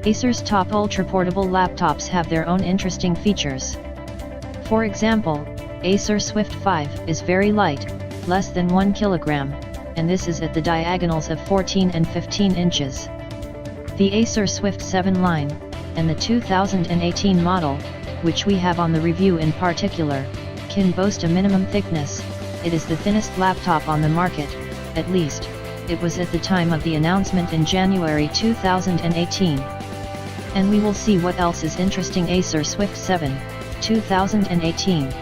Acer's top ultra-portable laptops have their own interesting features. For example, Acer Swift 5 is very light, less than 1 kilogram, and this is at the diagonals of 14 and 15 inches. The Acer Swift 7 line, and the 2018 model, which we have on the review in particular, can boast a minimum thickness. It is the thinnest laptop on the market, at least, it was at the time of the announcement in January 2018. And we will see what else is interesting. Acer Swift 7, 2018.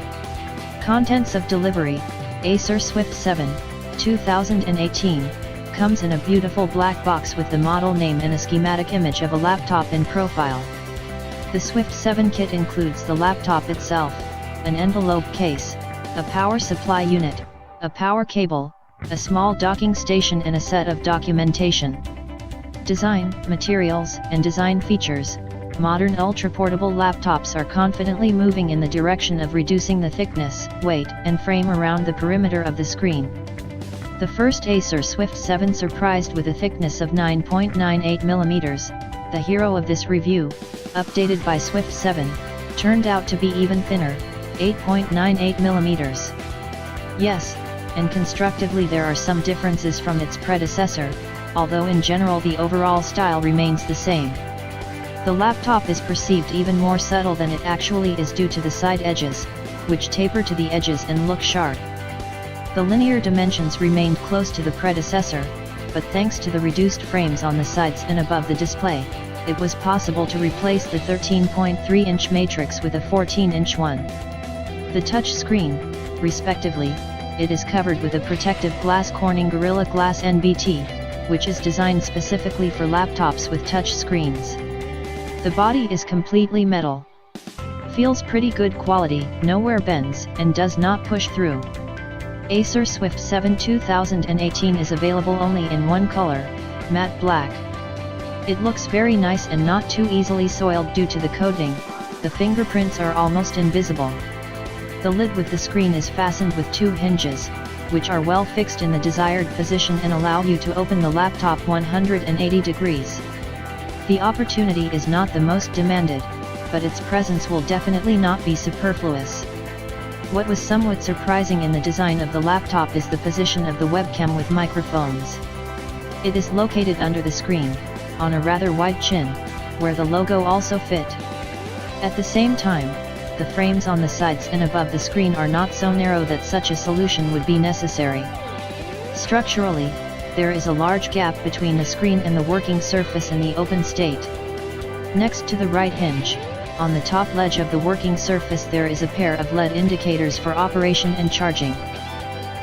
Contents of delivery. Acer Swift 7, 2018, comes in a beautiful black box with the model name and a schematic image of a laptop in profile. The Swift 7 kit includes the laptop itself, an envelope case, a power supply unit, a power cable, a small docking station and a set of documentation. Design, materials, and design features. Modern ultra-portable laptops are confidently moving in the direction of reducing the thickness, weight, and frame around the perimeter of the screen. The first Acer Swift 7 surprised with a thickness of 9.98 mm, the hero of this review, updated by Swift 7, turned out to be even thinner, 8.98 mm. Yes, and constructively there are some differences from its predecessor, although in general the overall style remains the same. The laptop is perceived even more subtle than it actually is due to the side edges, which taper to the edges and look sharp. The linear dimensions remained close to the predecessor, but thanks to the reduced frames on the sides and above the display, it was possible to replace the 13.3-inch matrix with a 14-inch one. The touch screen, respectively, it is covered with a protective glass Corning Gorilla Glass NBT, which is designed specifically for laptops with touch screens. The body is completely metal. Feels pretty good quality, nowhere bends, and does not push through. Acer Swift 7 2018 is available only in one color, matte black. It looks very nice and not too easily soiled due to the coating. The fingerprints are almost invisible. The lid with the screen is fastened with two hinges, which are well fixed in the desired position and allow you to open the laptop 180 degrees. The opportunity is not the most demanded, but its presence will definitely not be superfluous. What was somewhat surprising in the design of the laptop is the position of the webcam with microphones. It is located under the screen, on a rather wide chin, where the logo also fit. At the same time, the frames on the sides and above the screen are not so narrow that such a solution would be necessary. Structurally, there is a large gap between the screen and the working surface in the open state. Next to the right hinge, on the top ledge of the working surface there is a pair of LED indicators for operation and charging.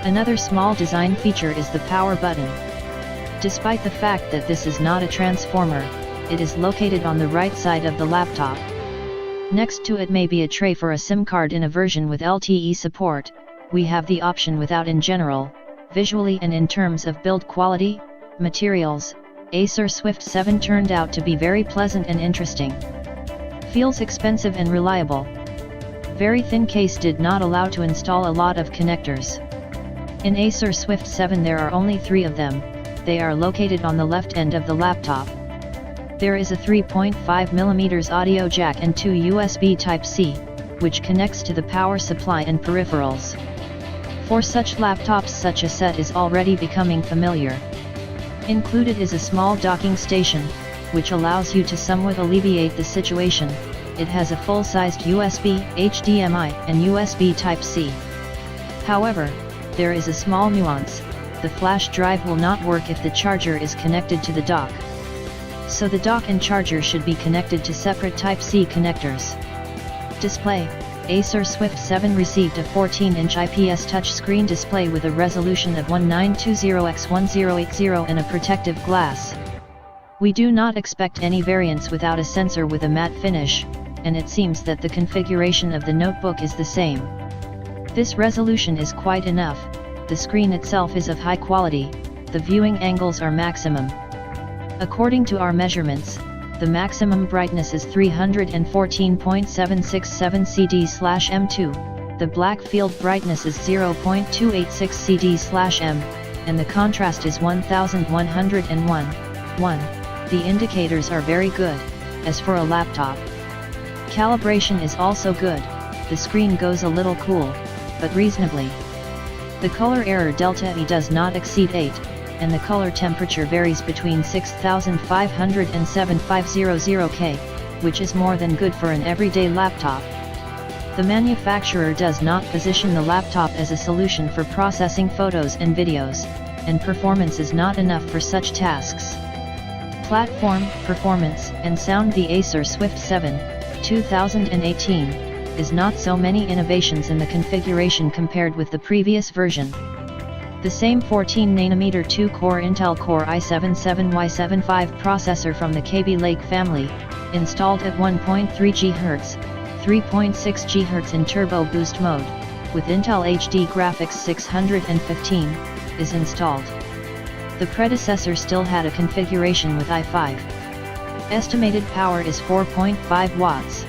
Another small design feature is the power button. Despite the fact that this is not a transformer, it is located on the right side of the laptop. Next to it may be a tray for a SIM card in a version with LTE support. We have the option without. In general, visually and in terms of build quality, materials, Acer Swift 7 turned out to be very pleasant and interesting. Feels expensive and reliable. Very thin case did not allow to install a lot of connectors. In Acer Swift 7 there are only 3 of them. They are located on the left end of the laptop. There is a 3.5mm audio jack and 2 USB Type-C, which connects to the power supply and peripherals. For such laptops such a set is already becoming familiar. Included is a small docking station, which allows you to somewhat alleviate the situation. It has a full-sized USB, HDMI, and USB Type-C. However, there is a small nuance: the flash drive will not work if the charger is connected to the dock. So the dock and charger should be connected to separate Type-C connectors. Display: Acer Swift 7 received a 14-inch IPS touchscreen display with a resolution of 1920x1080 and a protective glass. We do not expect any variants without a sensor with a matte finish, and it seems that the configuration of the notebook is the same. This resolution is quite enough. The screen itself is of high quality, the viewing angles are maximum. According to our measurements, the maximum brightness is 314.767 CD/M2, the black field brightness is 0.286 CD/M, and the contrast is 1101:1. The indicators are very good. as for a laptop. Calibration is also good, the screen goes a little cool, but reasonably. The color error delta E does not exceed 8, and the color temperature varies between 6500 and 7500K, which is more than good for an everyday laptop. The manufacturer does not position the laptop as a solution for processing photos and videos, and performance is not enough for such tasks. Platform, performance, and sound. The Acer Swift 7, 2018, is not so many innovations in the configuration compared with the previous version. The same 14nm 2-core Intel Core i7-77Y75 processor from the Kaby Lake family, installed at 1.3 GHz, 3.6 GHz in Turbo Boost mode, with Intel HD Graphics 615, is installed. The predecessor still had a configuration with i5. Estimated power is 4.5 watts.